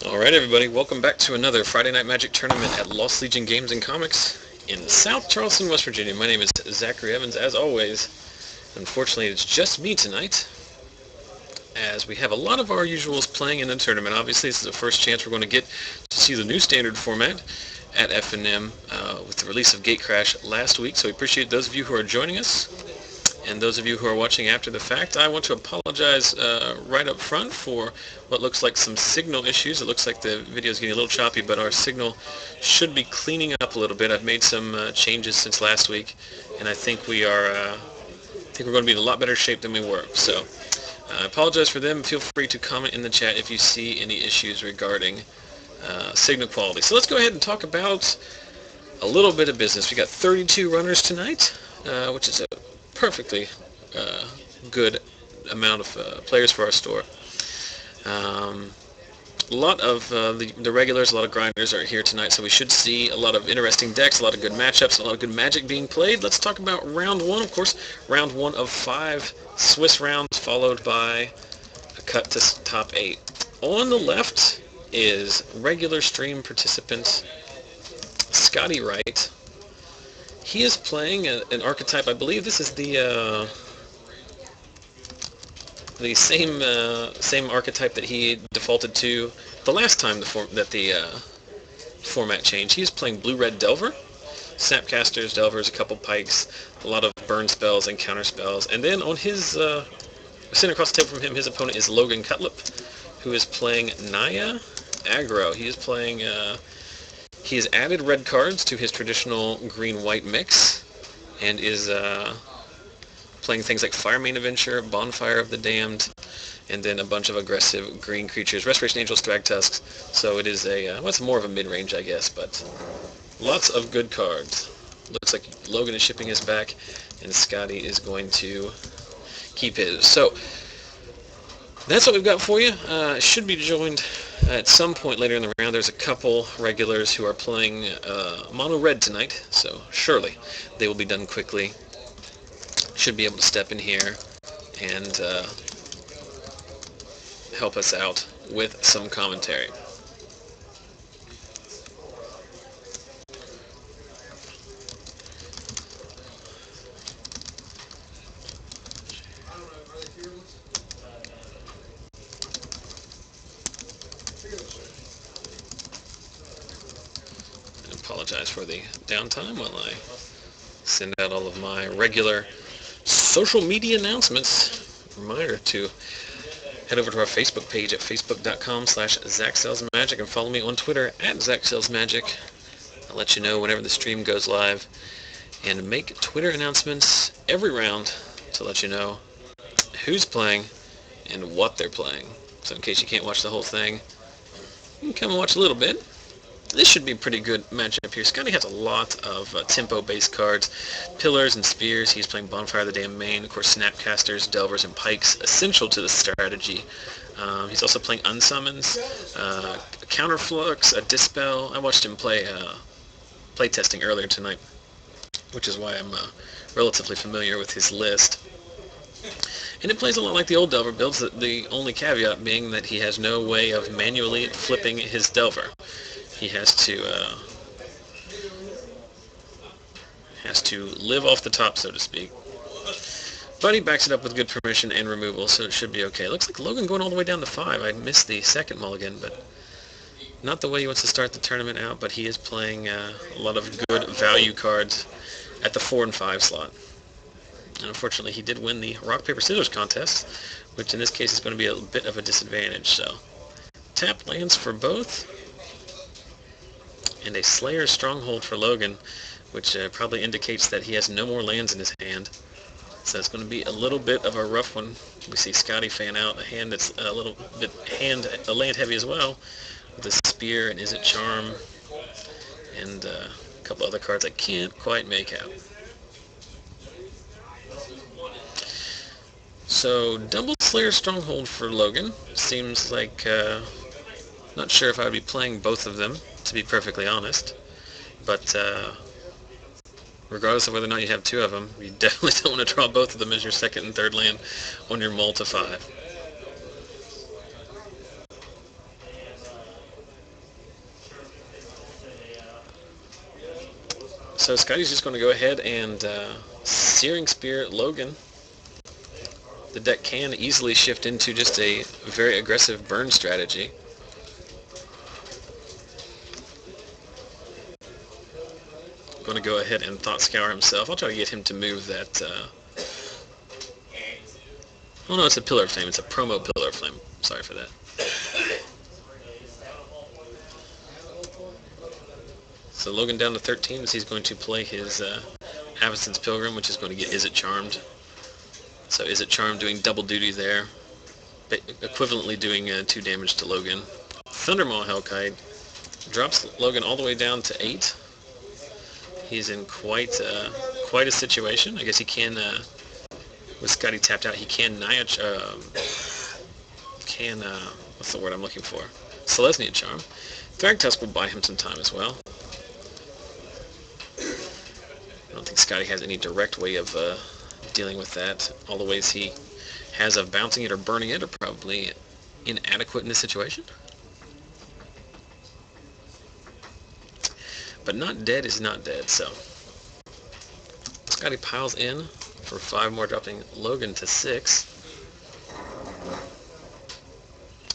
Alright everybody, welcome back to another Friday Night Magic tournament at Lost Legion Games and Comics in South Charleston, West Virginia. My name is Zachary Evans, as always. Unfortunately, it's just me tonight, as we have a lot of our usuals playing in the tournament. Obviously, this is the first chance we're going to get to see the new standard format at FNM with the release of Gatecrash last week, so we appreciate those of you who are joining us. And those of you who are watching after the fact, I want to apologize right up front for what looks like some signal issues. It looks like the video is getting a little choppy, but our signal should be cleaning up a little bit. I've made some changes since last week, and I think we're going to be in a lot better shape than we were. So I apologize for them. Feel free to comment in the chat if you see any issues regarding signal quality. So let's go ahead and talk about a little bit of business. We got 32 runners tonight, which is a perfectly good amount of players for our store. A lot of the regulars, a lot of grinders are here tonight, so we should see a lot of interesting decks, a lot of good matchups, a lot of good Magic being played. Let's talk about round one. Of course, round one of 5 Swiss rounds, followed by a cut to top 8. On the left is regular stream participant Scotty Wright. He is playing an archetype. I believe this is the same archetype that he defaulted to the last time the format changed. He is playing blue-red Delver, Snapcasters, Delvers, a couple Pikes, a lot of burn spells and counter spells. And then on his sitting across the table from him, his opponent is Logan Cutlip, who is playing Naya aggro. He is playing. He has added red cards to his traditional green-white mix, and is playing things like Fire Main Adventure, Bonfire of the Damned, and then a bunch of aggressive green creatures, Restoration Angels, Thragtusks. So it is it's more of a mid-range, I guess, but lots of good cards. Looks like Logan is shipping his back, and Scotty is going to keep his. So that's what we've got for you. Should be joined at some point later in the round. There's a couple regulars who are playing mono red tonight, so surely they will be done quickly. Should be able to step in here and help us out with some commentary. Apologize for the downtime while I send out all of my regular social media announcements. Reminder to head over to our Facebook page at facebook.com/ZachSellsMagic and follow me on Twitter at ZachSellsMagic. I'll let you know whenever the stream goes live, and make Twitter announcements every round to let you know who's playing and what they're playing. So in case you can't watch the whole thing, you can come and watch a little bit. This should be a pretty good matchup here. Scotty has a lot of tempo-based cards. Pillars and Spears. He's playing Bonfire of the Damned main. Of course, Snapcasters, Delvers, and Pikes, essential to the strategy. He's also playing Unsummons, Counterflux, a Dispel. I watched him play testing earlier tonight, which is why I'm relatively familiar with his list. And it plays a lot like the old Delver builds, the only caveat being that he has no way of manually flipping his Delver. He has to live off the top, so to speak. But he backs it up with good permission and removal, so it should be okay. Looks like Logan going all the way down to 5. I missed the second mulligan, but not the way he wants to start the tournament out, but he is playing a lot of good value cards at the 4 and 5 slot. And unfortunately, he did win the Rock, Paper, Scissors contest, which in this case is going to be a bit of a disadvantage. So, tap lands for both, and a Slayer's Stronghold for Logan, which probably indicates that he has no more lands in his hand. So it's going to be a little bit of a rough one. We see Scotty fan out a hand that's a little bit land heavy as well, with a Spear and Is It Charm, and a couple other cards I can't quite make out. So double Slayer Stronghold for Logan. Seems like, not sure if I would be playing both of them, to be perfectly honest. But regardless of whether or not you have 2 of them, you definitely don't want to draw both of them as your second and third land on your mull to 5. So Scotty's just going to go ahead and Searing Spear Logan. The deck can easily shift into just a very aggressive burn strategy. Going to go ahead and Thought Scour himself. I'll try to get him to move that. Oh no, it's a Pillar of Flame. It's a promo Pillar of Flame. Sorry for that. So Logan down to 13 as he's going to play his Avacyn's Pilgrim, which is going to get Is It Charmed. So Is It Charmed doing double duty there, equivalently doing 2 damage to Logan. Thundermaw Hellkite drops Logan all the way down to 8. He's in quite a situation. I guess he can, with Scotty tapped out, he can Naya, what's the word I'm looking for? Selesnya Charm. Thragtusk will buy him some time as well. I don't think Scotty has any direct way of dealing with that. All the ways he has of bouncing it or burning it are probably inadequate in this situation. But not dead is not dead, so Scotty piles in for 5 more, dropping Logan to 6.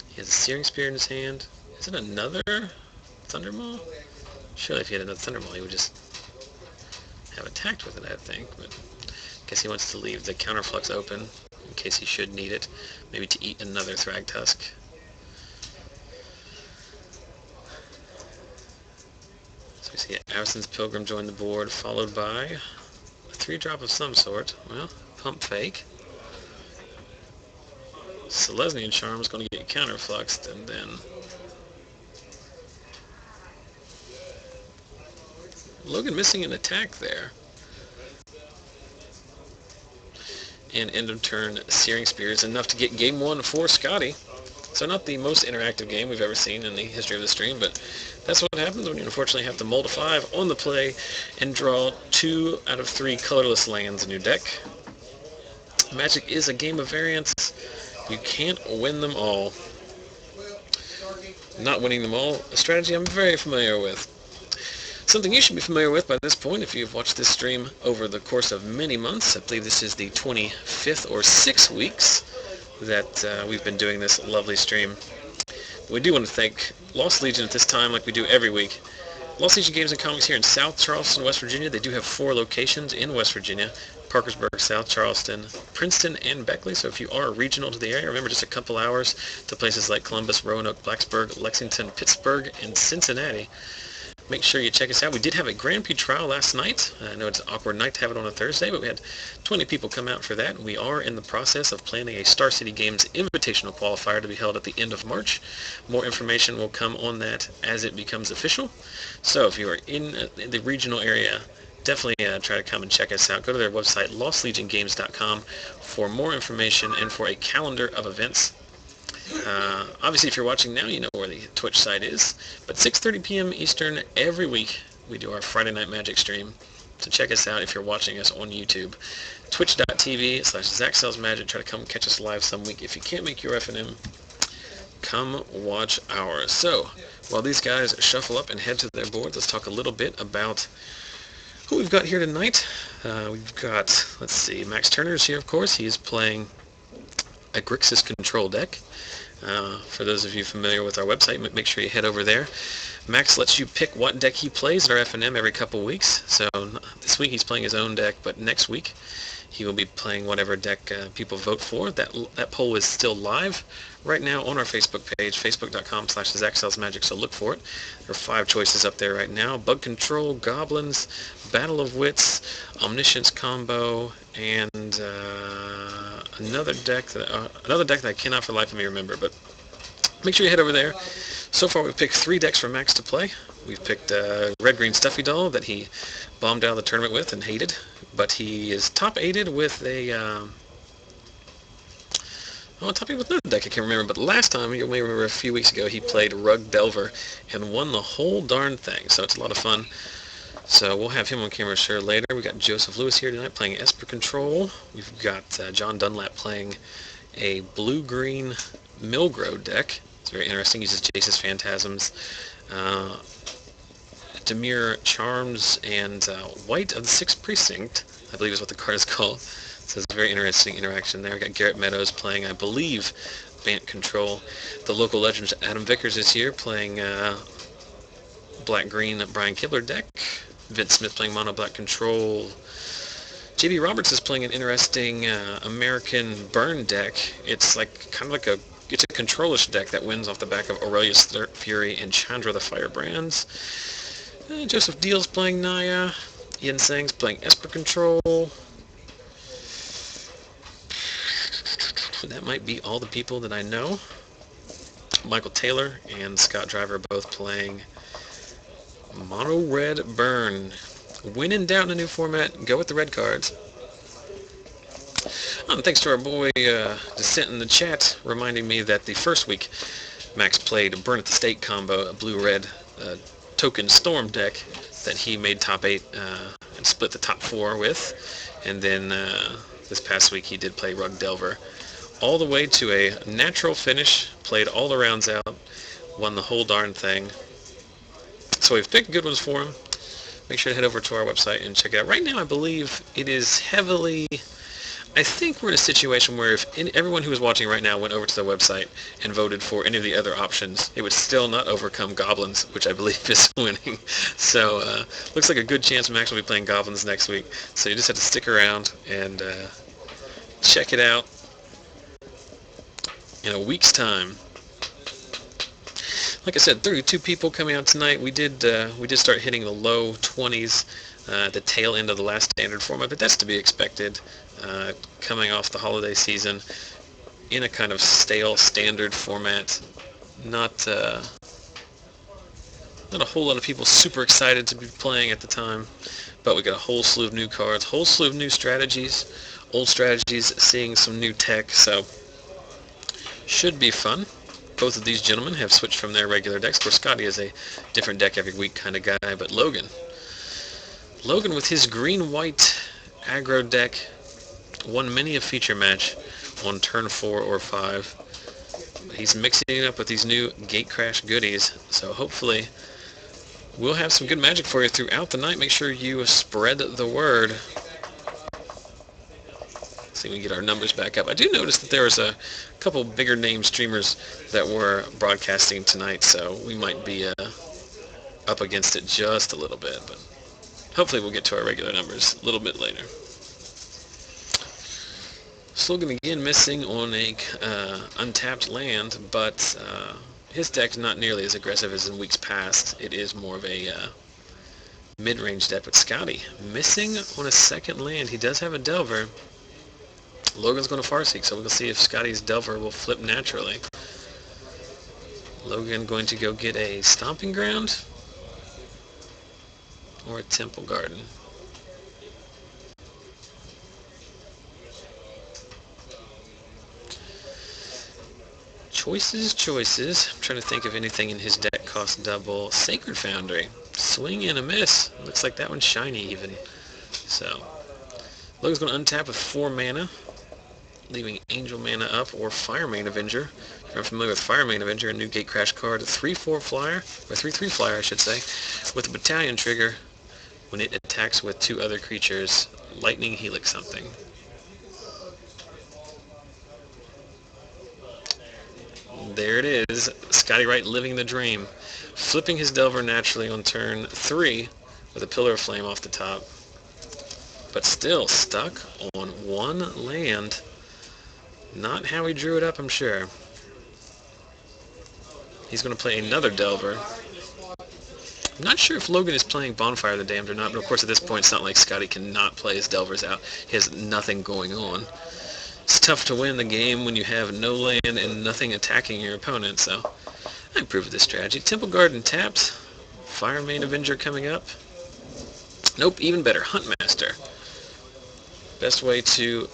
He has a Searing Spear in his hand. Is it another Thundermaw? Surely if he had another Thundermaw, he would just have attacked with it, I think. But I guess he wants to leave the Counterflux open in case he should need it. Maybe to eat another Thragtusk. So we see Avacyn's Pilgrim join the board, followed by a 3-drop of some sort. Well, Pump Fake. Selesnya Charm is going to get Counterfluxed, and then Logan missing an attack there. And end of turn Searing Spear is enough to get game 1 for Scotty. So not the most interactive game we've ever seen in the history of the stream, but that's what happens when you unfortunately have to mold a 5 on the play and draw 2 out of 3 colorless lands in your deck. Magic is a game of variance. You can't win them all. Not winning them all, a strategy I'm very familiar with. Something you should be familiar with by this point if you've watched this stream over the course of many months. I believe this is the 25th or 6 weeks that we've been doing this lovely stream. We do want to thank Lost Legion at this time, like we do every week. Lost Legion Games and Comics here in South Charleston, West Virginia. They do have 4 locations in West Virginia: Parkersburg, South Charleston, Princeton, and Beckley. So if you are regional to the area, remember just a couple hours to places like Columbus, Roanoke, Blacksburg, Lexington, Pittsburgh, and Cincinnati. Make sure you check us out. We did have a Grand Prix trial last night. I know it's an awkward night to have it on a Thursday, but we had 20 people come out for that. We are in the process of planning a Star City Games Invitational Qualifier to be held at the end of March. More information will come on that as it becomes official. So if you are in the regional area, definitely try to come and check us out. Go to their website, lostlegiongames.com, for more information and for a calendar of events. Obviously, if you're watching now, you know where the Twitch site is. But 6:30 p.m. Eastern every week, we do our Friday Night Magic stream. So check us out if you're watching us on YouTube. Twitch.tv/ZachSellsMagic. Try to come catch us live some week. If you can't make your FNM, come watch ours. So, while these guys shuffle up and head to their board, let's talk a little bit about who we've got here tonight. We've got, let's see, Max Turner's here, of course. He's playing a Grixis control deck. For those of you familiar with our website, make sure you head over there. Max lets you pick what deck he plays at our FNM every couple weeks. So this week he's playing his own deck, but next week he will be playing whatever deck people vote for. That poll is still live right now on our Facebook page, facebook.com/ZachSellsMagic, so look for it. There are 5 choices up there right now: Bug Control, Goblins, Battle of Wits, Omniscience Combo, and another deck that I cannot for the life of me remember, but make sure you head over there. So far we've picked 3 decks for Max to play. We've picked Red-Green Stuffy Doll that he bombed out of the tournament with and hated, but he is top-aided with top-aided with another deck I can't remember, but last time, you may remember a few weeks ago, he played Rug Delver and won the whole darn thing, so it's a lot of fun. So we'll have him on camera sure later. We've got Joseph Lewis here tonight playing Esper Control. We've got John Dunlap playing a blue-green Milgrow deck. It's very interesting. Uses Jace's Phantasms. Demure Charms and White of the 6th Precinct, I believe is what the card is called. So it's a very interesting interaction there. We got Garrett Meadows playing, I believe, Bant Control. The local legends Adam Vickers is here playing black-green Brian Kibler deck. Vince Smith playing mono black Control. JB Roberts is playing an interesting American burn deck. It's like kind of like it's a controlish deck that wins off the back of Aurelius Fury and Chandra the Firebrands. Joseph Deal's playing Naya. Ian Sang's playing Esper Control. That might be all the people that I know. Michael Taylor and Scott Driver both playing Mono Red Burn. When in doubt in a new format, go with the red cards. Thanks to our boy Descent in the chat, reminding me that the first week Max played a Burn at the Stake combo, a blue-red token storm deck that he made top 8 and split the top 4 with. And then this past week he did play Rug Delver all the way to a natural finish, played all the rounds out, won the whole darn thing. So we've picked good ones for him. Make sure to head over to our website and check it out. Right now, I believe it is heavily... I think we're in a situation where if everyone who is watching right now went over to the website and voted for any of the other options, it would still not overcome Goblins, which I believe is winning. So, looks like a good chance Max will be playing Goblins next week. So you just have to stick around and check it out in a week's time. Like I said, 32 people coming out tonight. We did start hitting the low 20s at the tail end of the last standard format, but that's to be expected coming off the holiday season in a kind of stale standard format. Not a whole lot of people super excited to be playing at the time, but we got a whole slew of new cards, whole slew of new strategies, old strategies seeing some new tech, so should be fun. Both of these gentlemen have switched from their regular decks. Of course, Scotty is a different deck every week kind of guy, but Logan with his green-white aggro deck won many a feature match on turn 4 or 5. He's mixing it up with these new Gatecrash goodies, so hopefully we'll have some good magic for you throughout the night. Make sure you spread the word. See if we can get our numbers back up. I do notice that there was a couple bigger name streamers that were broadcasting tonight, so we might be up against it just a little bit, but hopefully we'll get to our regular numbers a little bit later. Logan again missing on a untapped land, but his deck's not nearly as aggressive as in weeks past. It is more of a mid-range deck, but Scotty missing on a second land. He does have a Delver. Logan's going to Farseek, so we'll see if Scotty's Delver will flip naturally. Logan going to go get a Stomping Ground or a Temple Garden. Choices. I'm trying to think of anything in his deck cost double. Sacred Foundry. Swing and a miss. Looks like that one's shiny even. So, Logan's going to untap with 4 mana, leaving Angel Mana up or Fire Main Avenger. If you're familiar with Fire Main Avenger, a new Gatecrash card, a 3/4 flyer, or 3/3 flyer I should say, with a battalion trigger when it attacks with 2 other creatures, Lightning Helix something. There it is, Scotty Wright living the dream. Flipping his Delver naturally on turn 3 with a Pillar of Flame off the top. But still stuck on 1 land. Not how he drew it up, I'm sure. He's going to play another Delver. I'm not sure if Logan is playing Bonfire of the Damned or not, but of course at this point it's not like Scotty cannot play his Delvers out. He has nothing going on. It's tough to win the game when you have no land and nothing attacking your opponent, so I approve of this strategy. Temple Garden tapped. Fire Main Avenger coming up. Nope, even better. Huntmaster. Best way to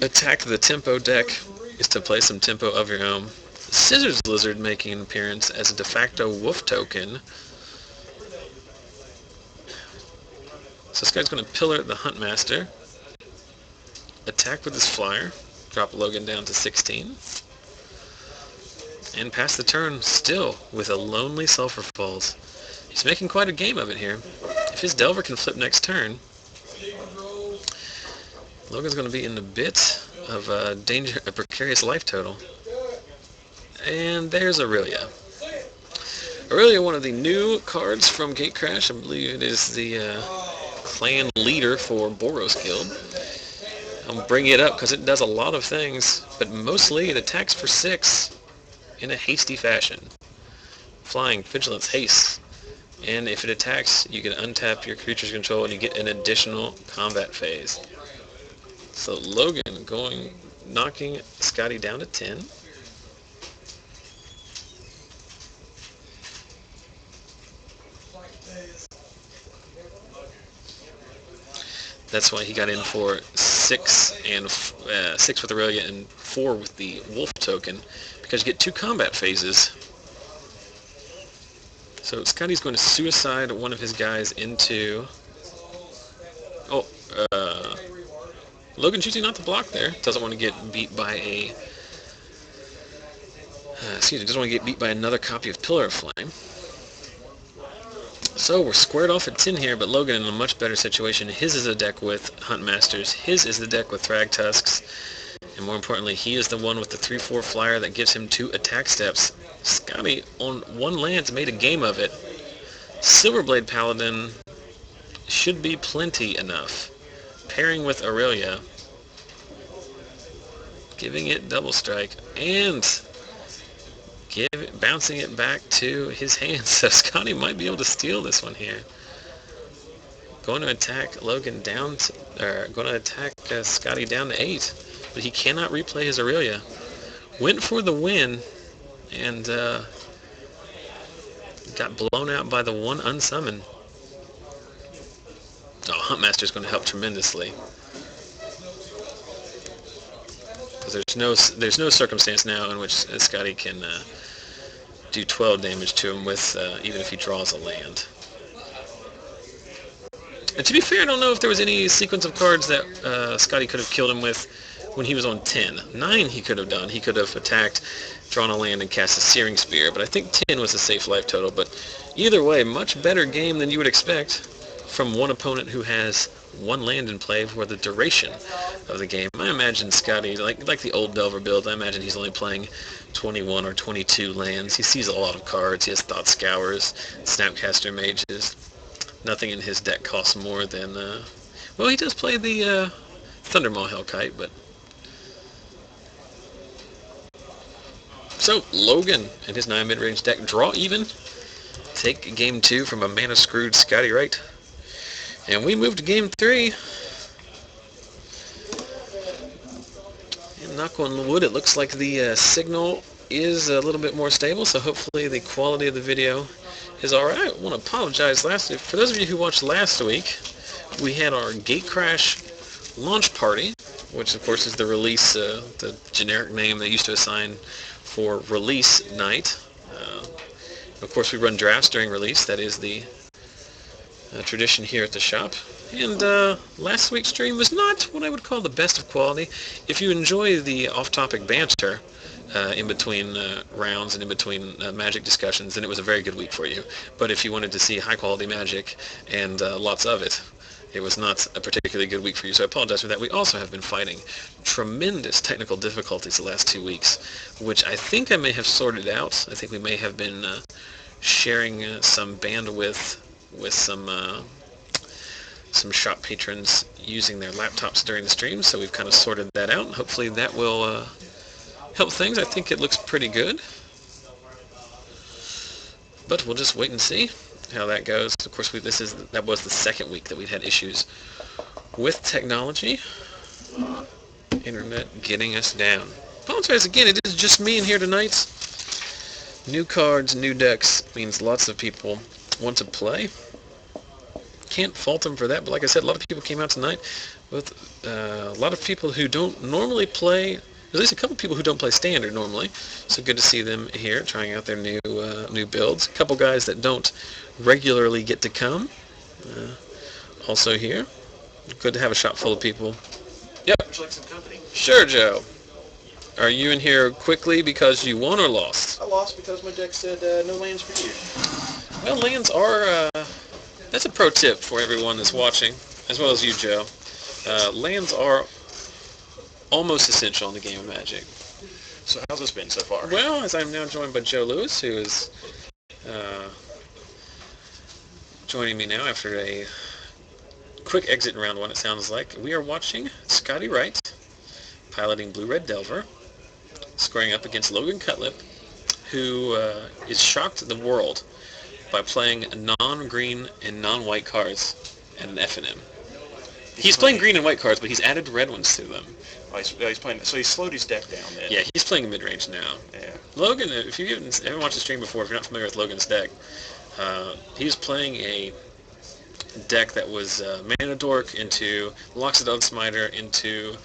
attack the tempo deck is to play some tempo of your own. Scissors Lizard making an appearance as a de facto wolf token. So this guy's going to pillar the Huntmaster. Attack with his flyer. Drop Logan down to 16. And pass the turn still with a lonely Sulphur Falls. He's making quite a game of it here. If his Delver can flip next turn, Logan's going to be in a bit of a precarious life total. And there's Aurelia. Aurelia, one of the new cards from Gatecrash. I believe it is the clan leader for Boros Guild. I'll bring it up because it does a lot of things, but mostly it attacks for 6 in a hasty fashion. Flying, vigilance, haste. And if it attacks, you can untap your creature's control and you get an additional combat phase. So Logan knocking Scotty down to 10. That's why he got in for 6 and 6 with Aurelia and 4 with the Wolf token, because you get 2 combat phases. So Scotty's going to suicide one of his guys into... Logan choosing not to block there. Doesn't want to get beat by a... doesn't want to get beat by another copy of Pillar of Flame. So we're squared off at 10 here, but Logan in a much better situation. His is a deck with Huntmasters. His is the deck with Thrag Tusks. And more importantly, he is the one with the 3/4 flyer that gives him 2 attack steps. Scotty, on 1 land, made a game of it. Silverblade Paladin should be plenty enough. Pairing with Aurelia. Giving it double strike. And bouncing it back to his hands. So Scotty might be able to steal this one here. Going to attack Logan down to, going to attack Scotty down to 8. But he cannot replay his Aurelia. Went for the win and got blown out by the 1 unsummon. Oh, Huntmaster's going to help tremendously. Because there's no circumstance now in which Scotty can do 12 damage to him with even if he draws a land. And to be fair, I don't know if there was any sequence of cards that Scotty could have killed him with when he was on 10. 9 he could have done. He could have attacked, drawn a land, and cast a Searing Spear. But I think 10 was a safe life total. But either way, much better game than you would expect from one opponent who has 1 land in play for the duration of the game. I imagine Scotty, like the old Delver build, I imagine he's only playing 21 or 22 lands. He sees a lot of cards. He has Thought Scours, Snapcaster Mages. Nothing in his deck costs more than... well, he does play the Thundermaw Hellkite, but... So, Logan and his Naya midrange deck draw even. Take game 2 from a mana-screwed Scotty Wright. And we move to game 3. And knock on wood, it looks like the signal is a little bit more stable, so hopefully the quality of the video is alright. I want to apologize for those of you who watched last week, we had our Gatecrash launch party, which of course is the release, the generic name they used to assign for release night. Of course we run drafts during release, that is the tradition here at the shop. And last week's stream was not what I would call the best of quality. If you enjoy the off-topic banter in between rounds and in between Magic discussions, then it was a very good week for you. But if you wanted to see high-quality Magic and lots of it, it was not a particularly good week for you, so I apologize for that. We also have been fighting tremendous technical difficulties the last 2 weeks, which I think I may have sorted out. I think we may have been sharing some bandwidth with some shop patrons using their laptops during the stream, so we've kind of sorted that out. Hopefully that will help things. I think it looks pretty good, but we'll just wait and see how that goes. Of course, that was the second week that we'd had issues with technology. Internet getting us down. Apologize again, it is just me in here tonight. New cards, new decks means lots of people want to play. Can't fault them for that, but like I said, a lot of people came out tonight with a lot of people who don't normally play, at least a couple people who don't play Standard normally, so good to see them here trying out their new builds. A couple guys that don't regularly get to come also here. Good to have a shop full of people. Yep. Would you like some company? Sure, Joe. Are you in here quickly because you won or lost? I lost because my deck said no lands for you. Well, lands are, that's a pro tip for everyone that's watching, as well as you, Joe. Lands are almost essential in the game of Magic. So how's this been so far? Well, as I'm now joined by Joe Lewis, who is uh, joining me now after a quick exit in round one, it sounds like. We are watching Scotty Wright piloting Blue Red Delver, squaring up against Logan Cutlip, who is shocked the world by playing non-green and non-white cards at an FNM. He's playing green and white cards, but he's added red ones to them. Oh, he's playing. So he slowed his deck down then. Yeah, he's playing Midrange now. Yeah. Logan, if you haven't watched the stream before, if you're not familiar with Logan's deck, he's playing a deck that was Mana Dork into Loxodon Smiter into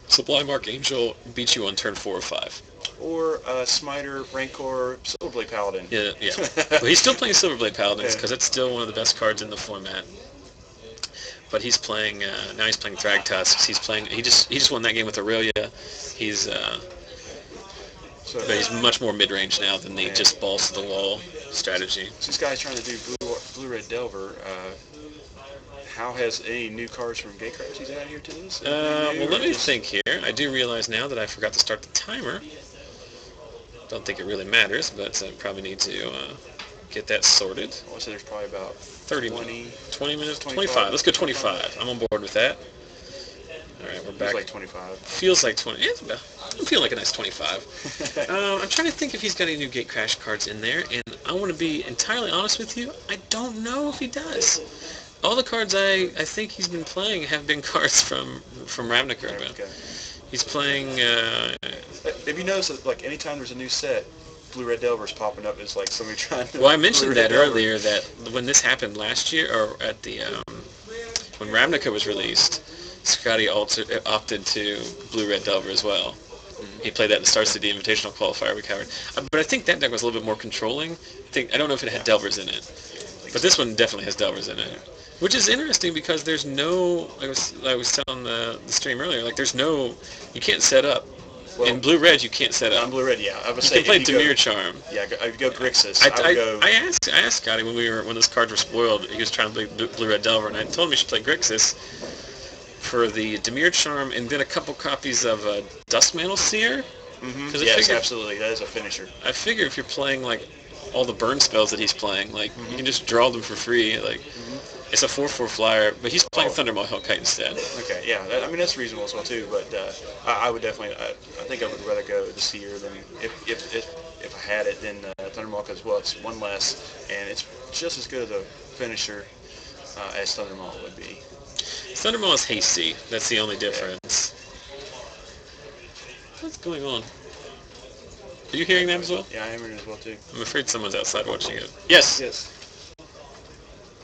Sublime Archangel, beat you on turn 4 or 5. Or Smiter, Rancor, Silverblade Paladin. Yeah. Well, he's still playing Silverblade Paladins because it's still one of the best cards in the format. But he's playing now. He's playing Thrag Tusks. He just won that game with Aurelia. He's but he's much more mid-range now than the just balls to the wall strategy. So this guy's trying to do Blue Red Delver. How has any new cards from Gatecrash he's added here to this? Well, let me think here. I do realize now that I forgot to start the timer. Don't think it really matters, but I probably need to get that sorted. I want to say there's probably about 20 minutes, 25. Let's go 25. I'm on board with that. All right, we're back. Feels like 25. Feels like 20. Yeah, I'm feeling like a nice 25. I'm trying to think if he's got any new Gatecrash cards in there, and I want to be entirely honest with you. I don't know if he does. All the cards I think he's been playing have been cards from Ravnica. Okay. He's playing... Have you noticed that, like, anytime there's a new set, Blue Red Delver's popping up as, like, somebody trying to... Well, I mentioned that earlier, that when this happened last year, or at the... when Ravnica was released, Scotty opted to Blue Red Delver as well. He played that in the Star City Invitational Qualifier we covered. But I think that deck was a little bit more controlling. I don't know if it had Delvers in it. But this one definitely has Delvers in it. Which is interesting because there's no... I was telling the stream earlier, like, there's no... You can't set up. Well, in Blue Red, you can't set up. On Blue Red, yeah. I would say you can play Demir Charm. Yeah, I would go Grixis. I asked Scotty when those cards were spoiled. He was trying to play Blue Red Delver, and I told him he should play Grixis for the Demir Charm, and then a couple copies of Duskmantle Seer. Mm-hmm. Yes, absolutely. That is a finisher. I figure if you're playing like all the burn spells that he's playing, like you can just draw them for free. Like it's a 4/4 flyer, but he's playing Thundermaw Hellkite instead. Okay, yeah. I mean that's reasonable as well too. But I would definitely. I think I would rather go the Seer than if I had it than Thundermaw, because well it's one less and it's just as good as a finisher as Thundermaw would be. Thundermaw is hasty. That's the only difference. What's going on? Are you hearing that as well? Yeah, I am hearing it as well too. I'm afraid someone's outside watching it. Yes. Yes.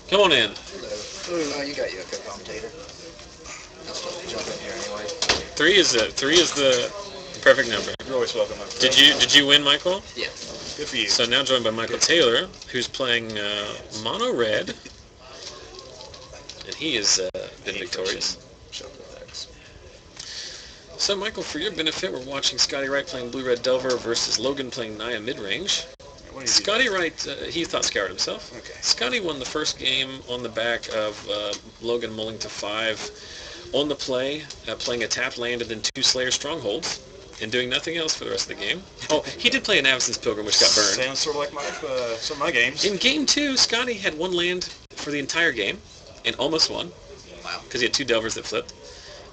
Come on in. Hello. Oh, you got you a co-commentator. I'm supposed to jump in here anyway. Three is the perfect number. You're always welcome. Did you win, Michael? Yeah. Good for you. So now joined by Michael Taylor, who's playing mono red, and he has been victorious. So, Michael, for your benefit, we're watching Scotty Wright playing Blue Red Delver versus Logan playing Naya Midrange. Scotty Wright, he thought scoured himself. Okay. Scotty won the first game on the back of Logan mulling to 5 on the play, playing a tapped land and then 2 Slayer Strongholds, and doing nothing else for the rest of the game. Oh, he did play an Avacyn's Pilgrim, which got burned. Sounds sort of like some of my games. In game 2, Scotty had 1 land for the entire game, and almost won. Wow. Because he had 2 Delvers that flipped.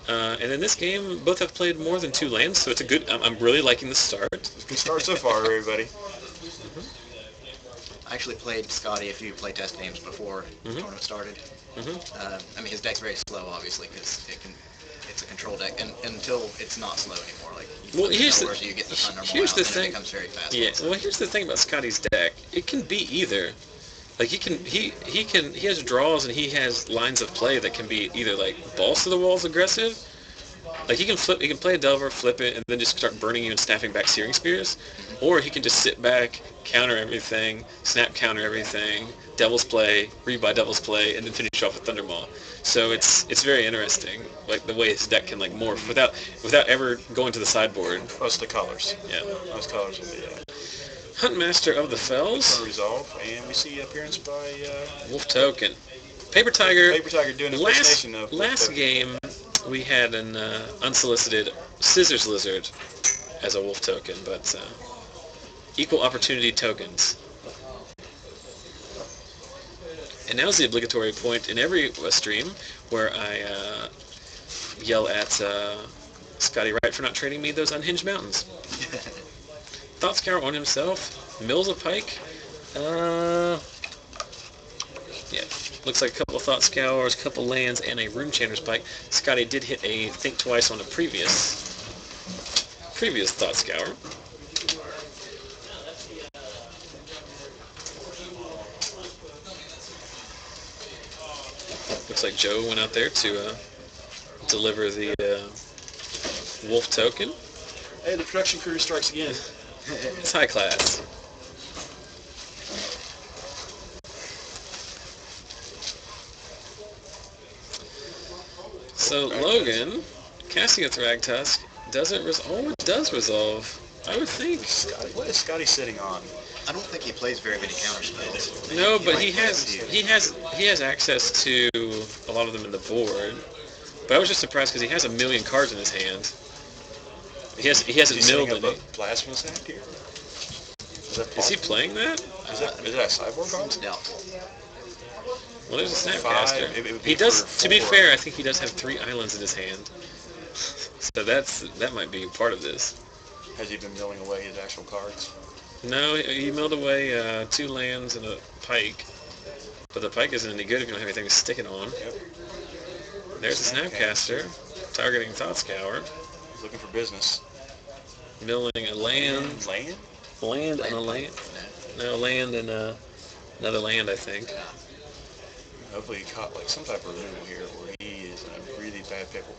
And in this game, both have played more than 2 lands, so it's a good... I'm really liking the start. It's a good start so far, everybody. I actually played Scotty a few playtest games before the tournament started. I mean, his deck's very slow, obviously, because it's a control deck, and until it's not slow anymore. Like, you get the Thundermaw out, and it becomes very fast. Yeah. Well, here's the thing about Scotty's deck. It can be either. Like he has draws and he has lines of play that can be either like balls to the walls aggressive. Like he can play a Delver, flip it, and then just start burning you and snapping back Searing Spears. Or he can just sit back, counter everything, snap counter everything, Devil's Play, rebuy Devil's Play, and then finish off with Thundermaw. So it's very interesting, like the way his deck can like morph without ever going to the sideboard. Most of the colors. Yeah. Most colors will be Huntmaster of the Fells. Resolve, and we see appearance by Wolf Token. Paper Tiger. Paper Tiger doing impersonation of last game we had an unsolicited Scissors Lizard as a Wolf Token, but equal opportunity tokens. And now's the obligatory point in every stream where I yell at Scotty Wright for not trading me those unhinged mountains. Thought Scour on himself. Mills a pike. Yeah, looks like a couple of Thought Scours, a couple lands, and a Rune Chanter's pike. Scotty did hit a Think Twice on a previous Thought Scour. Looks like Joe went out there to deliver the Wolf Token. Hey, the production crew strikes again. It's high class. So Logan, casting a Thragtusk, doesn't does resolve. I would think. What is Scotty sitting on? I don't think he plays very many counter spells. No, but he has access to a lot of them in the board. But I was just surprised because he has a million cards in his hand. He hasn't milled any. Plasma Snap here? Is he playing that? Is that a sideboard card? It's doubtful. Well, there's a Snapcaster. He does. To be fair, I think he does have 3 islands in his hand. So that might be part of this. Has he been milling away his actual cards? No, he milled away 2 lands and a pike. But the pike isn't any good if you don't have anything to stick it on. Yep. There's a Snapcaster, targeting Thought Scour. He's looking for business. Milling a land. Land? Land and a land. No, land and another land, I think. Hopefully he caught like some type of removal here, or he is in a really bad pickle.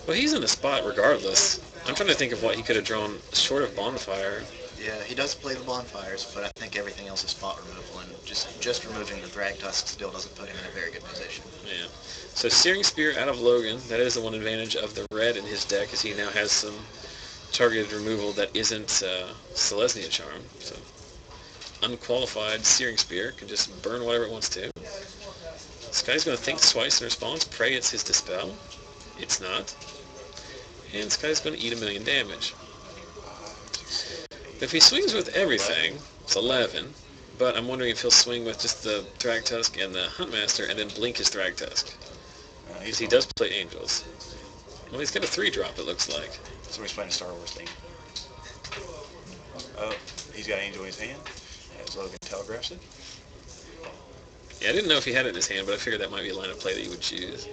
Well, he's in a spot regardless. I'm trying to think of what he could have drawn short of Bonfire. Yeah, he does play the bonfires, but I think everything else is spot removal, and just removing the Thragtusk still doesn't put him in a very good position. Yeah. So Searing Spear out of Logan, that is the one advantage of the red in his deck, is he now has some targeted removal that isn't Selesnya Charm. So unqualified Searing Spear can just burn whatever it wants to. Sky's going to think twice in response. Pray it's his Dispel. It's not. And Sky's going to eat 1,000,000 damage. If he swings with everything, it's 11. But I'm wondering if he'll swing with just the Thragtusk and the Huntmaster and then blink his Thragtusk. Because he does play Angels. Well, he's got a 3-drop, it looks like. Somebody's playing a Star Wars thing. Oh, he's got Angel in his hand, as Logan telegraphs it. Yeah, I didn't know if he had it in his hand, but I figured that might be a line of play that he would choose.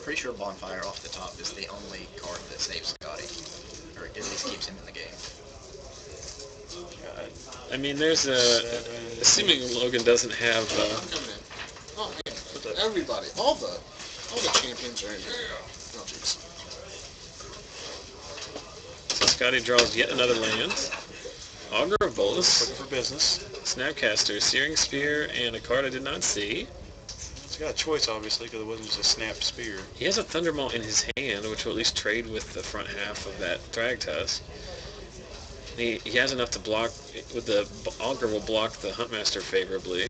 Pretty sure Bonfire off the top is the only card that saves Scotty, or at least keeps him in the game. I mean, there's assuming Logan doesn't have. Oh man, everybody, all the champions are in here. Oh jeez. So Scotty draws yet another land. Augur of Bolus. Looking for business. Snapcaster, Searing Spear, and a card I did not see. He's got a choice, obviously, because it wasn't just a snapped spear. He has a Thunderbolt in his hand, which will at least trade with the front half of that Thragtusk. He has enough to block, with the Augur will block the Huntmaster favorably.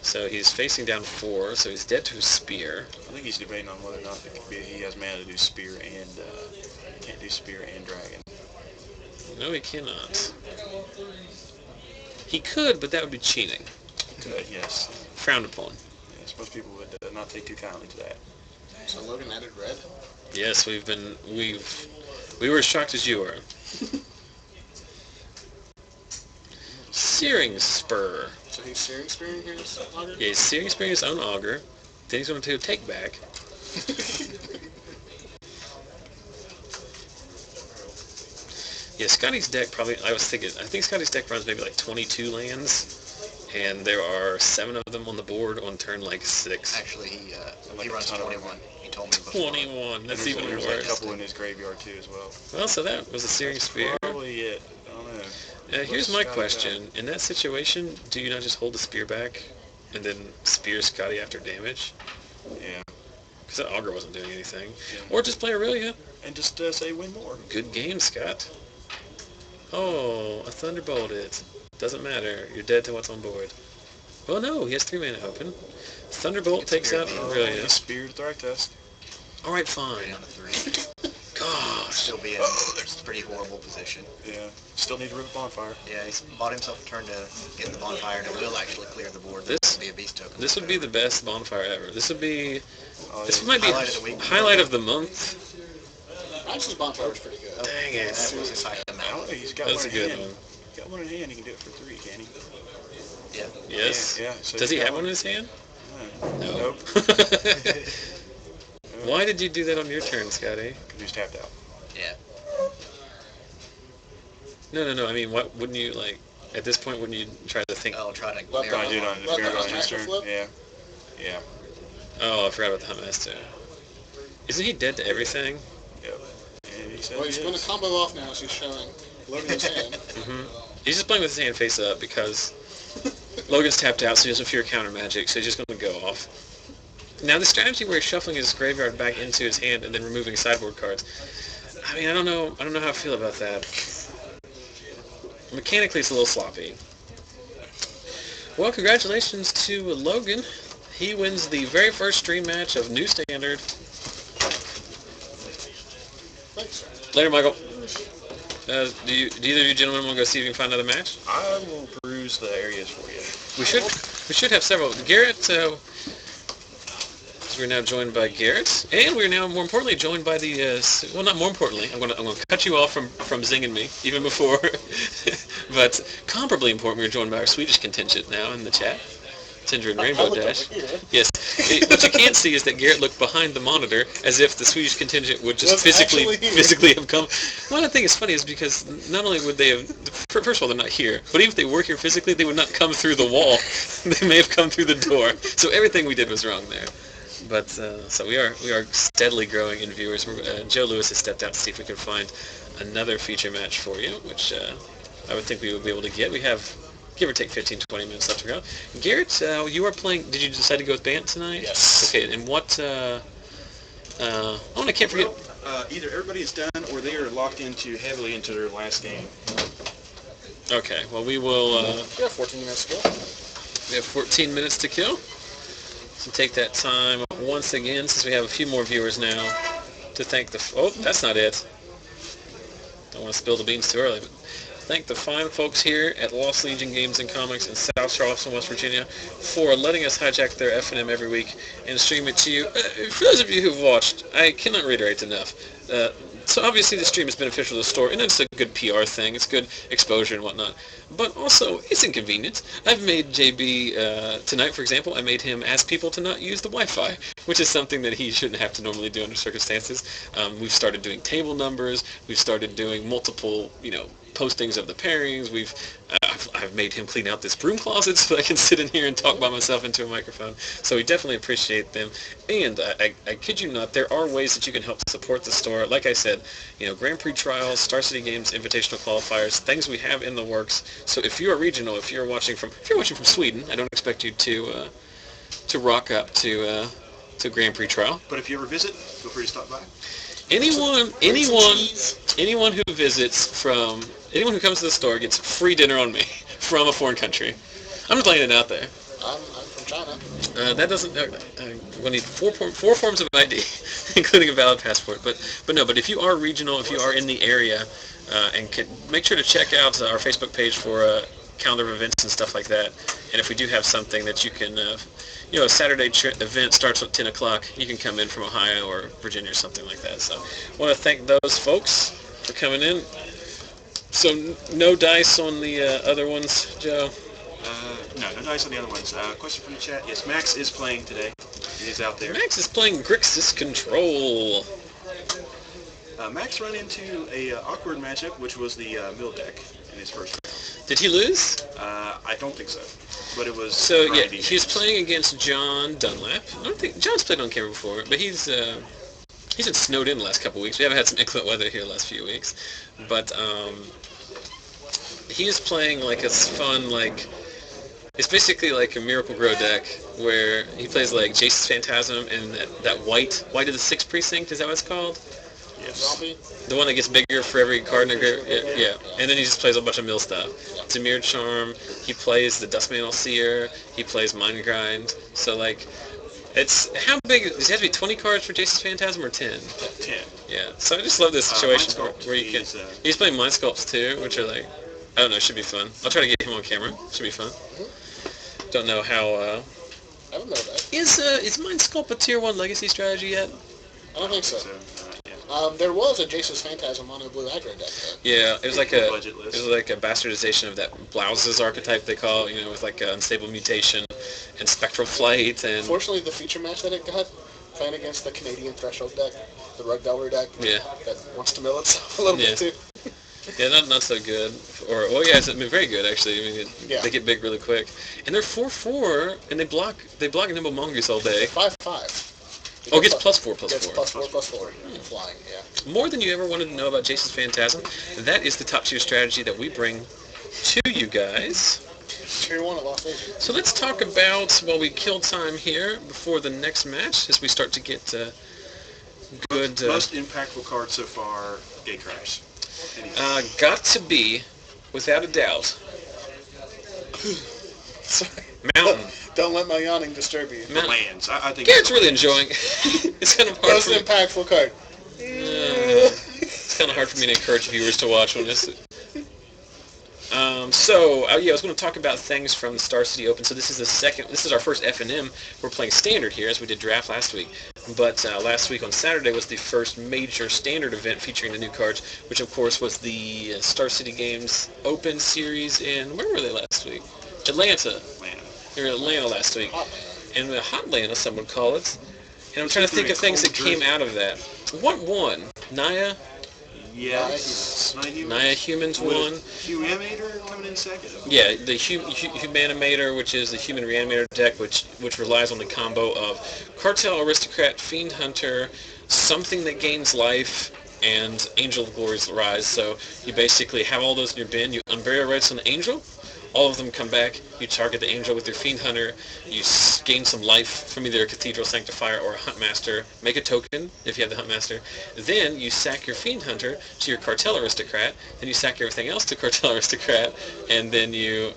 So he's facing down 4, so he's dead to his Spear. I think he's debating on whether or not he has mana to do spear and can't do spear and dragon. No, he cannot. He could, but that would be cheating. He could, yes. Frowned upon. Yes, most people would not take too kindly to that. So Logan added red? Yes, we were as shocked as you are. Searing Spur. So he's Searing Spearing his Augur? Yeah, he's Searing Spearing his own Augur. Then he's going to do a take back. Yeah, Scotty's deck probably, I think Scotty's deck runs maybe like 22 lands, and there are 7 of them on the board on turn like 6. Actually, he runs 21. He told me before. 21, that's even There's worse. a couple in his graveyard too as well. Well, so that was a Searing Spear. Probably it. I don't know. Here's my question. In that situation, do you not just hold the Spear back and then spear Scotty after damage? Yeah. Because that Augur wasn't doing anything. Yeah. Or just play Aurelia. And just say win more. Good game, Scott. Oh, a Thunderbolt it. Doesn't matter. You're dead to what's on board. Well, no, he has 3 mana open. Thunderbolt takes out Aurelia. Spear Thragtusk. All right, fine. Down to 3. Gosh. Still be in a pretty horrible position. Yeah. Still need to rip a bonfire. Yeah, he's bought himself a turn to get the bonfire, and it will actually clear the board. This would be a beast token. This would be the best bonfire ever. This would be. This Yeah. might be Highlight of the week. highlight of the month. Max's bonfire was pretty good. Dang That it. was his high amount. He's got That's one a in good hand. one. Got one in hand. He can do it for 3, can he? Yeah. Yes. Yeah. So Does he he's got have one in his hand? No. Nope. Why did you do that on your turn, Scotty? Because he's tapped out. Yeah. No. I mean, what wouldn't you like? At this point, wouldn't you try to think? Oh, try to Let mirror Trying to do it on Let mirror the on his master turn. flip? Yeah. Yeah. Oh, I forgot about the Huntmaster. Isn't he dead to everything? Yep. And he said Well, he's he going is. to combo off now as he's showing Logan's hand. He's just playing with his hand face up because Logan's tapped out, so he doesn't fear counter magic, so he's just going to go off. Now, the strategy where he's shuffling his graveyard back into his hand and then removing sideboard cards, I mean, I don't know how I feel about that. Mechanically, it's a little sloppy. Well, congratulations to Logan. He wins the very first stream match of New Standard. Thanks. Later, Michael. Do either of you gentlemen want to go see if you can find another match? I will peruse the areas for you. We should have several. Garrett, we're now joined by Garrett, and we're now more importantly joined by the well, not more importantly. I'm gonna cut you off from zinging me even before, but comparably important. We're joined by our Swedish contingent now in the chat. Tinder and Rainbow Dash. Yes. What you can't see is that Garrett looked behind the monitor as if the Swedish contingent would just physically have come. One of the things that's funny is because not only would they have, first of all, they're not here, but even if they were here physically, they would not come through the wall. They may have come through the door. So everything we did was wrong there. But so we are steadily growing in viewers. Joe Lewis has stepped out to see if we can find another feature match for you, which I would think we would be able to get. We have give or take 15, 20 minutes left to go. Garrett, you are playing. Did you decide to go with Bant tonight? Yes. Okay, and what? I can't forget. Either everybody is done or they are locked heavily into their last game. Okay, well we will. We have 14 minutes to go. We have 14 minutes to kill. So take that time once again, since we have a few more viewers now, to thank the. Oh, that's not it. Don't want to spill the beans too early, but thank the fine folks here at Lost Legion Games and Comics in South Charleston, West Virginia, for letting us hijack their FNM every week and stream it to you. For those of you who've watched, I cannot reiterate enough. So obviously the stream is beneficial to the store, and it's a good PR thing. It's good exposure and whatnot. But also, it's inconvenient. I've made JB, tonight, for example, I made him ask people to not use the Wi-Fi, which is something that he shouldn't have to normally do under circumstances. We've started doing table numbers. We've started doing multiple, postings of the pairings. I've made him clean out this broom closet so that I can sit in here and talk by myself into a microphone. So we definitely appreciate them. And I kid you not, there are ways that you can help support the store. Like I said, Grand Prix trials, Star City Games, invitational qualifiers, things we have in the works. So if you are regional, if you're watching from Sweden, I don't expect you to rock up to Grand Prix trial. But if you ever visit, feel free to stop by. Anyone who comes to the store gets free dinner on me from a foreign country. I'm just laying it out there. I'm from China. That doesn't. We'll need four forms of ID, including a valid passport. But if you are regional, if you are in the area, and make sure to check out our Facebook page for a calendar of events and stuff like that. And if we do have something that you can, a Saturday event starts at 10 o'clock, you can come in from Ohio or Virginia or something like that. So I want to thank those folks for coming in. So no dice on the other ones, Joe? No dice on the other ones. Question from the chat. Yes, Max is playing today. He's out there. Max is playing Grixis Control. Max ran into a awkward matchup, which was the mill deck in his first round. Did he lose? I don't think so, but it was. So yeah, he was playing against John Dunlap. I don't think John's played on camera before, but he's been snowed in the last couple of weeks. We haven't had some excellent weather here the last few weeks, but he is playing like a fun it's basically like a Miracle Grow deck where he plays like Jace's Phantasm and that white of the 6th Precinct. Is that what it's called? Yes. Zombie. The one that gets bigger for every card in the graveyard. Yeah. And then he just plays a bunch of mill stuff. Demir Charm. He plays the Dustmantle Seer. He plays Mind Grind. So like, it's how big? Does it have to be 20 cards for Jason's Phantasm or 10? 10. Yeah. So I just love this situation Mind Sculpt, where you can. He's playing Mind Sculpts too, which are like, I don't know, should be fun. I'll try to get him on camera. Should be fun. Don't know how. I don't know that. Is Mind Sculpt a Tier 1 Legacy strategy yet? I don't think so. Yeah. There was a Jason's Phantasm mono blue aggro deck though. Yeah, it was like Budgetless. a bastardization of that Blouses archetype they call, with like Unstable Mutation and Spectral Flight and. Fortunately, the feature match that it got, playing against the Canadian Threshold deck, the Rug Delver deck, Yeah. that wants to mill itself a little bit too. Yeah, not so good. Very good actually. I mean, they get big really quick, and they're 4/4, and they block Nimble Mongoose all day. 5/5. Oh, it gets +4/+4. Gets +4/+4. Flying, yeah. More than you ever wanted to know about Jason's Phantasm. That is the top tier strategy that we bring to you guys. Tier 1 of Las Vegas. So let's talk about, while we kill time here before the next match, as we start to get good. Most impactful card so far, Gatecrash. Got to be, without a doubt, Sorry. Mountain. Don't let my yawning disturb you. Mountain. Lands. I think Garrett's really enjoying. It's kind of hard. Most impactful card. It's kind of hard for me to encourage viewers to watch on this. I was going to talk about things from the Star City Open. So this is our first FNM. We're playing Standard here, as we did Draft last week. But last week on Saturday was the first major Standard event featuring the new cards, which of course was the Star City Games Open Series in, where were they last week? Atlanta. They were in Atlanta last week. And Hot Atlanta, some would call it. And I'm trying to think of things that came out of that. What won? Naya? Yes. Naya Humans won. Humanimator coming in second. Yeah, the Humanimator, which is the Human Reanimator deck, which relies on the combo of Cartel Aristocrat, Fiend Hunter, something that gains life, and Angel of Glory's Rise. So you basically have all those in your bin. You unbury rights on the Angel. All of them come back. You target the Angel with your Fiend Hunter. You gain some life from either a Cathedral Sanctifier or a Huntmaster. Make a token if you have the Huntmaster. Then you sack your Fiend Hunter to your Cartel Aristocrat. Then you sack everything else to Cartel Aristocrat. And then your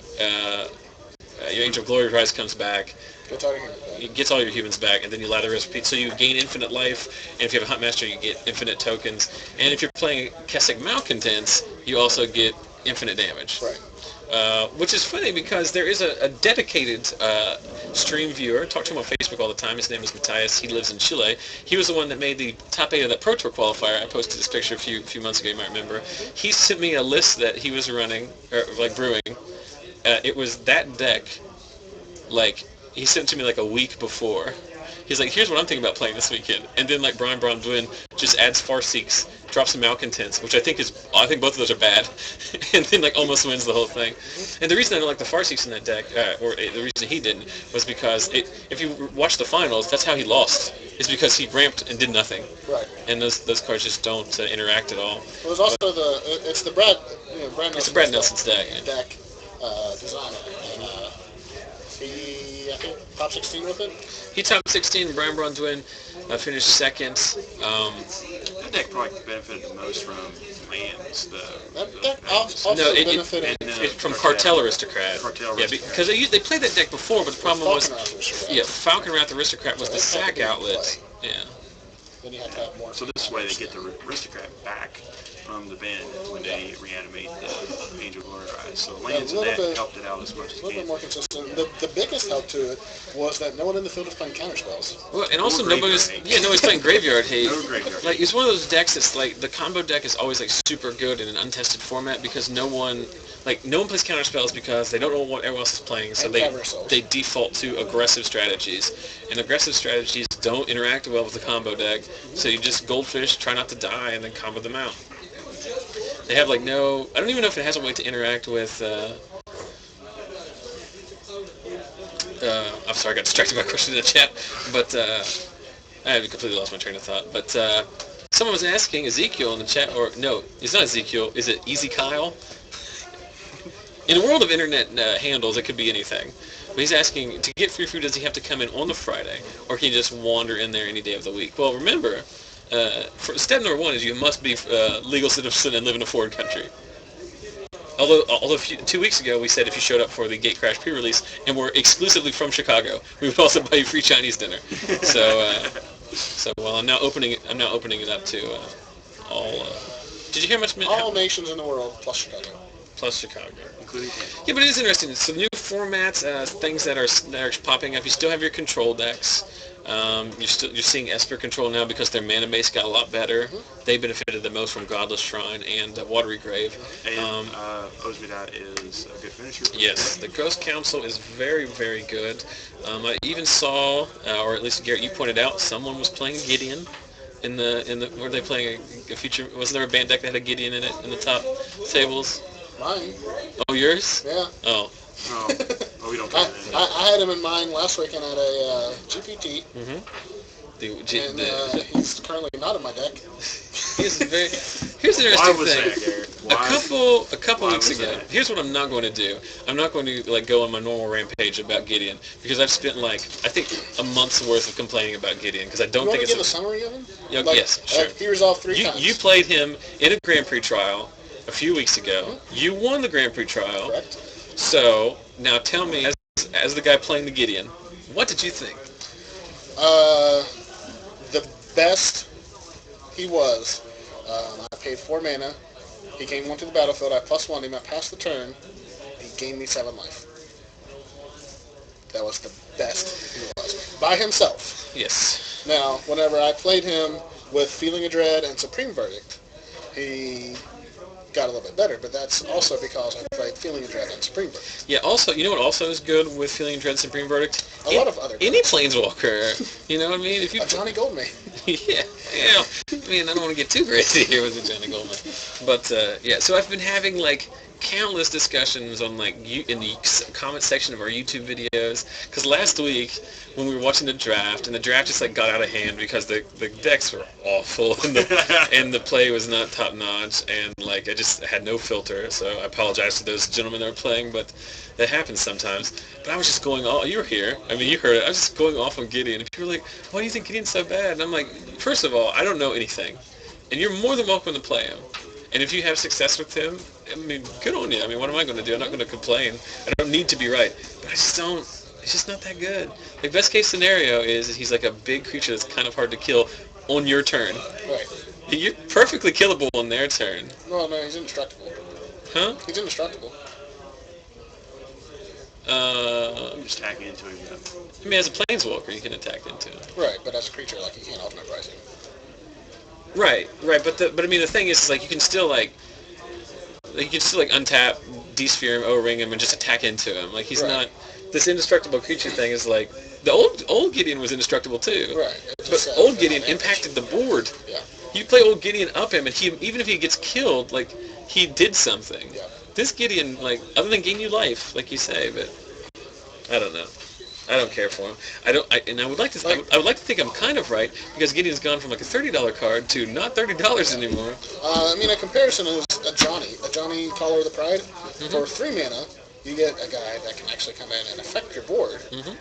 Angel of Glory Rise comes back. It gets all your humans back, and then you lather repeat. So you gain infinite life, and if you have a Huntmaster, you get infinite tokens. And if you're playing Kessig Malcontents, you also get infinite damage. Right. Which is funny because there is a dedicated stream viewer. I talk to him on Facebook all the time. His name is Matthias. He lives in Chile. He was the one that made the top 8 of that Pro Tour qualifier. I posted this picture a few months ago, you might remember. He sent me a list that he was running, or like brewing. It was that deck, like, he sent it to me like a week before. He's like, here's what I'm thinking about playing this weekend. And then like Brian Bronduin just adds Farseeks, drops some Malcontents, which I think both of those are bad, and then like almost wins the whole thing. And the reason I don't like the Farseeks in that deck, or the reason he didn't, was because if you watch the finals, that's how he lost. Is because he ramped and did nothing. Right. And those cards just don't interact at all. It was also it's the Brad Nelson's It's the Brad Nelson's deck. Deck designer, and he I think top 16 with it. He top 16, and Brian Bronduin finished second. That deck probably benefited the most from lands. That deck also benefited From Cartel Aristocrat. Yeah, because they played that deck before, but the problem was, Falcon Wrath Aristocrat was the sack outlet. Yeah. Then you have to have more. So this way they get the Aristocrat back from the bin when they reanimate the Angel Glory Rise. So lands and that helped it out as much as a little bit more consistent. The biggest help to it was that no one in the field was playing counterspells. Well, and also nobody's playing Graveyard Hate. No Graveyard. Like, it's one of those decks that's like, the combo deck is always like super good in an untested format because no one plays counterspells because they don't know what everyone else is playing, so they default to aggressive strategies. And aggressive strategies don't interact well with the combo deck, so you just Goldfish, try not to die, and then combo them out. They have like no... I don't even know if it has a way to interact with... I'm sorry, I got distracted by a question in the chat, but I completely lost my train of thought. But someone was asking Ezekiel in the chat, or no, it's not Ezekiel, is it Easy Kyle? In a world of internet handles, it could be anything. But he's asking, to get free food, does he have to come in on the Friday, or can he just wander in there any day of the week? Well, remember, for step number one is you must be legal citizen and live in a foreign country. Although 2 weeks ago we said if you showed up for the Gatecrash pre-release and were exclusively from Chicago, we would also buy you free Chinese dinner. So well, I'm now opening it up to all. Did you hear much? All nations in the world plus Chicago. Plus Chicago, including Canada. Yeah, but it is interesting. So new formats, things that are popping up. You still have your control decks. You're seeing Esper control now because their mana base got a lot better. Mm-hmm. They benefited the most from Godless Shrine and Watery Grave. And Osmidot is a good finisher. Yes, the Ghost Council is very, very good. I even saw, or at least Garrett, you pointed out, someone was playing Gideon. Were they playing a future? Wasn't there a band deck that had a Gideon in it in the top tables? Mine. Oh, yours? Yeah. Oh. Oh, we don't play that. I had him in mine last weekend at a GPT. Mm-hmm. He's currently not in my deck. Here's an interesting Why was thing. that, Garrett? A couple weeks ago. Here's what I'm not going to do. I'm not going to go on my normal rampage about Gideon because I've spent I think a month's worth of complaining about Gideon because I don't think it's. You want to give a summary of him? Yes, sure. He resolved 3 times. You played him in a Grand Prix trial a few weeks ago. Mm-hmm. You won the Grand Prix trial. Correct. So now tell me, as the guy playing the Gideon, what did you think? The best he was. I paid 4 mana. He gained 1 to the battlefield. I +1 him. I passed the turn. He gained me 7 life. That was the best he was. By himself. Yes. Now, whenever I played him with Feeling of Dread and Supreme Verdict, he got a little bit better, but that's also because I played Feeling of Dread and Supreme Verdict. Yeah, also, you know what also is good with Feeling of Dread and Supreme Verdict? A lot of other Any Planeswalker, you know what I mean? If you a Johnny Goldman. yeah, I mean, I don't want to get too crazy here with the Johnny Goldman. But, yeah, so I've been having, countless discussions on, in the comment section of our YouTube videos, because last week, when we were watching the draft, and the draft just, got out of hand because the decks were awful, and the play was not top-notch, and, I just had no filter, so I apologize to those gentlemen that were playing, but that happens sometimes. But I was just going off. You were here. I mean, you heard it. I was just going off on Gideon. And people were like, why do you think Gideon's so bad? And I'm like, first of all, I don't know anything. And you're more than welcome to play him. And if you have success with him, I mean, good on you. I mean, what am I going to do? I'm not going to complain. I don't need to be right. But I just don't. It's just not that good. Best case scenario is he's a big creature that's kind of hard to kill on your turn. Right. You're perfectly killable on their turn. No, he's indestructible. Huh? He's indestructible. I'm just attacking into him. I mean, as a planeswalker, you can attack into him. Right, but as a creature, you can't alternate pricing. Right. But I mean, the thing is you can still untap, desphere him, O-ring him, and just attack into him. He's not. This indestructible creature thing is the old Gideon was indestructible too. Right. But old Gideon impacted the board. Yeah. You play old Gideon up him, and even if he gets killed, he did something. Yeah. This Gideon, other than gain you life, like you say, but I don't know. I don't care for him. I would like to. I would like to think I'm kind of right because Gideon's gone from a $30 card to not $30 anymore. I mean, a comparison is a Johnny Caller of the Pride. Mm-hmm. For 3 mana, you get a guy that can actually come in and affect your board. Mm-hmm.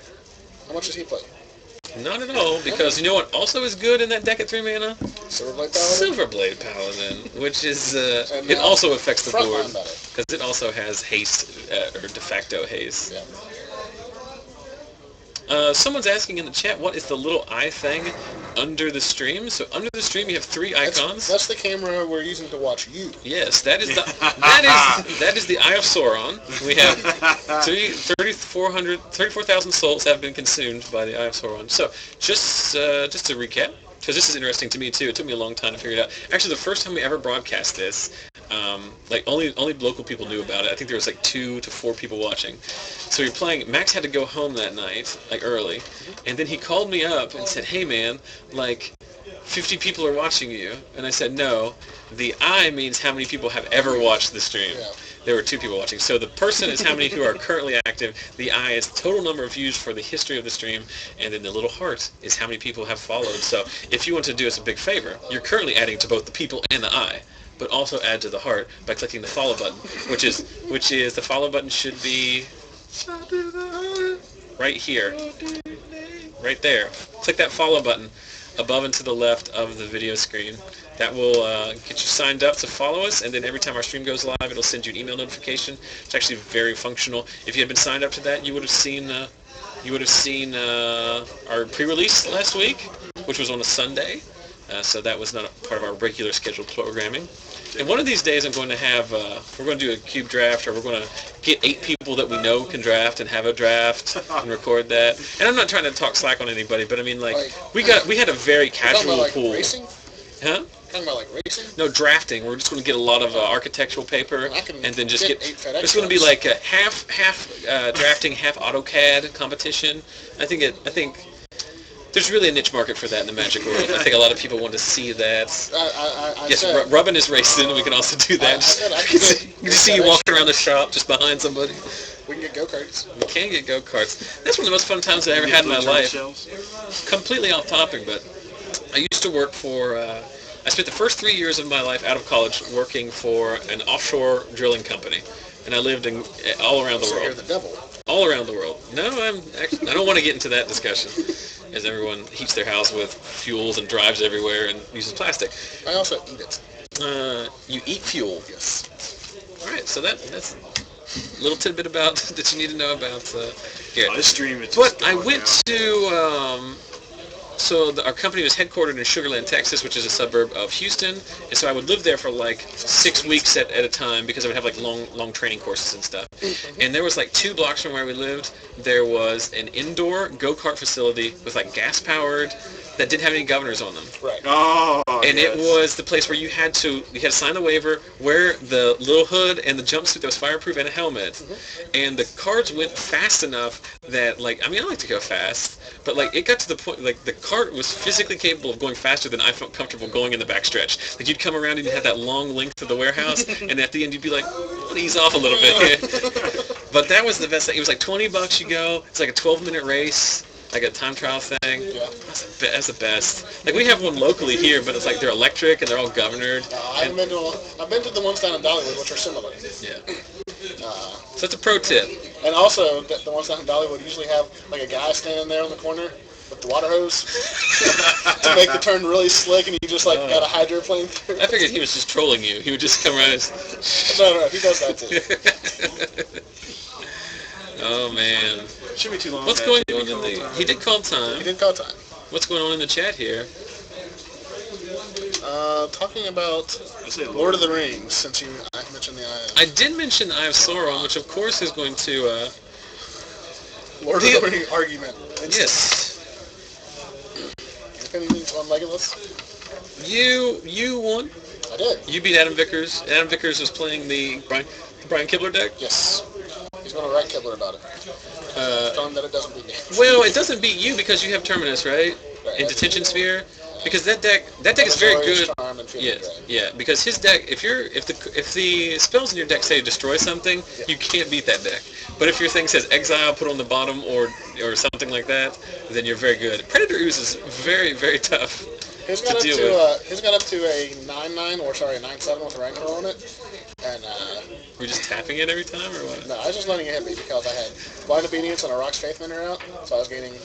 How much does he play? Not at all, because you know what also is good in that deck at 3 mana? Silverblade Paladin? Silverblade Paladin, which is, it also affects the board, because it also has haste, or de facto haste. Yeah. Someone's asking in the chat, what is the little eye thing under the stream? So under the stream, you have 3 icons. That's the camera we're using to watch you. Yes, that is the Eye of Sauron. We have 34,000 souls have been consumed by the Eye of Sauron. So just to recap, because this is interesting to me too. It took me a long time to figure it out. Actually, the first time we ever broadcast this, only local people knew about it. I think there was 2 to 4 people watching. So you're playing. Max had to go home that night, early, and then he called me up and said, "Hey man, 50 people are watching you." And I said, "No, the I means how many people have ever watched the stream." Yeah. There were 2 people watching. So the person is how many who are currently active. The I is total number of views for the history of the stream. And then the little heart is how many people have followed. So if you want to do us a big favor, you're currently adding to both the people and the I, but also add to the heart by clicking the follow button, which is the follow button should be right here. Right there. Click that follow button. above and to the left of the video screen. That will get you signed up to follow us, and then every time our stream goes live, it'll send you an email notification. It's actually very functional. If you had been signed up to that, you would have seen our pre-release last week, which was on a Sunday. So that was not a part of our regular scheduled programming. And one of these days I'm going to have, we're going to do a cube draft, or we're going to get 8 people that we know can draft and have a draft and record that. And I'm not trying to talk slack on anybody, but I mean, like we had a very casual about, like, pool. Racing? Huh? Talking about like racing? No, drafting. We're just going to get a lot of architectural paper, and then just get. 8 FedEx It's going to be trucks. like a half drafting, half AutoCAD competition. I think there's really a niche market for that in the Magic world. I think a lot of people want to see that. I Yes, said, rubbing is racing. We can also do that. I said I could get You see you walking around the shop just behind somebody. we can get go-karts. We can get go-karts. That's one of the most fun times I ever had in my life. Completely off topic, but I used to work for, I spent the first 3 years of my life out of college working for an offshore drilling company. And I lived all around the So you're world. the devil. All around the world. No, I don't want to get into that discussion, as everyone heats their house with fuels and drives everywhere and uses plastic. I also eat it. You eat fuel. Yes. All right, so that's a little tidbit about that you need to know about Garrett. This stream is But I went to, our company was headquartered in Sugar Land, Texas, which is a suburb of Houston, and so I would live there for like 6 weeks at a time because I would have like long training courses and stuff. And there was like 2 blocks from where we lived, there was an indoor go-kart facility with like gas-powered that didn't have any governors on them. Right. Oh, And yes. it was the place where you had to sign a waiver, wear the little hood and the jumpsuit that was fireproof and a helmet. And the carts went fast enough that, like, I mean, I like to go fast, but like it got to the point, like the cart was physically capable of going faster than I felt comfortable going in the backstretch. Like you'd come around and you'd have that long length to the warehouse, and at the end you'd be like, ease off a little bit. But that was the best thing. It was like $20 you go. It's like a 12-minute race. Like a time trial thing. Yeah. That's the best. Like we have one locally here, but it's like they're electric and they're all governed. I've been to the ones down in Dollywood, which are similar. Yeah. So that's a pro tip. And also, the ones down in Dollywood usually have like a guy standing there on the corner with the water hose to make the turn really slick, and you just like got a hydroplane through. I figured he was just trolling you. He would just come around and... No, he does that too. Oh man. Shouldn't be too long. What's going on in the... He did call He time. did call time. What's going on in the chat here? Talking about Lord of the Rings, since I mentioned the I did mention Eye of Sauron, which of course is going to... Lord of the Rings argument. Yes. Opinions on Legolas? You won. I did. You beat Adam Vickers. Adam Vickers was playing the Brian Kibler deck. Yes. He's going to write Kibler about it. Tell him that it doesn't beat me. Well, it doesn't beat you because you have Terminus, right? Right. And Detention Sphere. Because that deck is very good. Charm and Feeling Yes, Dread. yeah. Because his deck, if the spells in your deck say destroy something, you can't beat that deck. But if your thing says exile, put on the bottom, or something like that, then you're very good. Predator Ooze is very, very tough. He's got up to a 9/9 or sorry a 9/7 with a Rancor on it, and You're just tapping it every time, or what? no, I was just letting it hit me because I had Blind Obedience and a Rock's Faith Minor out, so I was gaining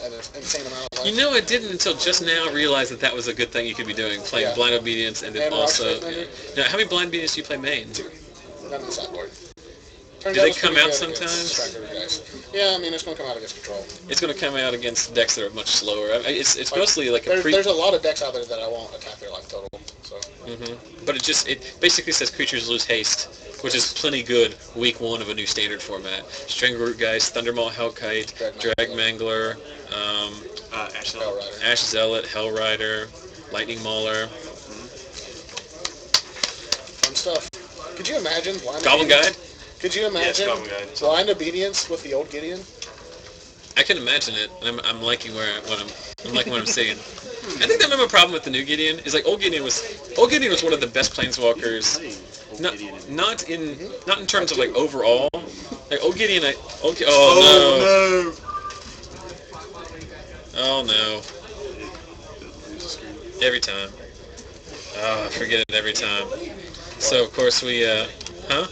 an insane amount of life. You know, I didn't until just now realize that was a good thing you could be doing, playing Yeah. Blind Obedience and then And also. Rock's Faith Minor. Now, how many Blind Obedience do you play main? None of the sideboard. Do they come out sometimes? Yeah, I mean it's going to come out against control. It's going to come out against decks that are much slower. I mean, it's mostly like a There's a lot of decks out there that I won't attack their life total. So But it basically says creatures lose haste, which is plenty good week 1 of a new standard format. Strangle Root Geist, Thundermaw Hellkite, Drag Mangler, Ash Hell Rider. Ash Zealot, Hell Rider, Lightning Mauler, Fun stuff. Could you imagine Blind Goblin Obedience? Guide. Could you imagine Goblin Guide. Blind Obedience with the old Gideon? I can imagine it. I'm liking what I'm seeing. I think that my problem with the new Gideon is like old Gideon was one of the best planeswalkers. Not in terms of like overall. Like old Gideon, Oh no. Every time. Oh, I forget it every time. So of course we huh?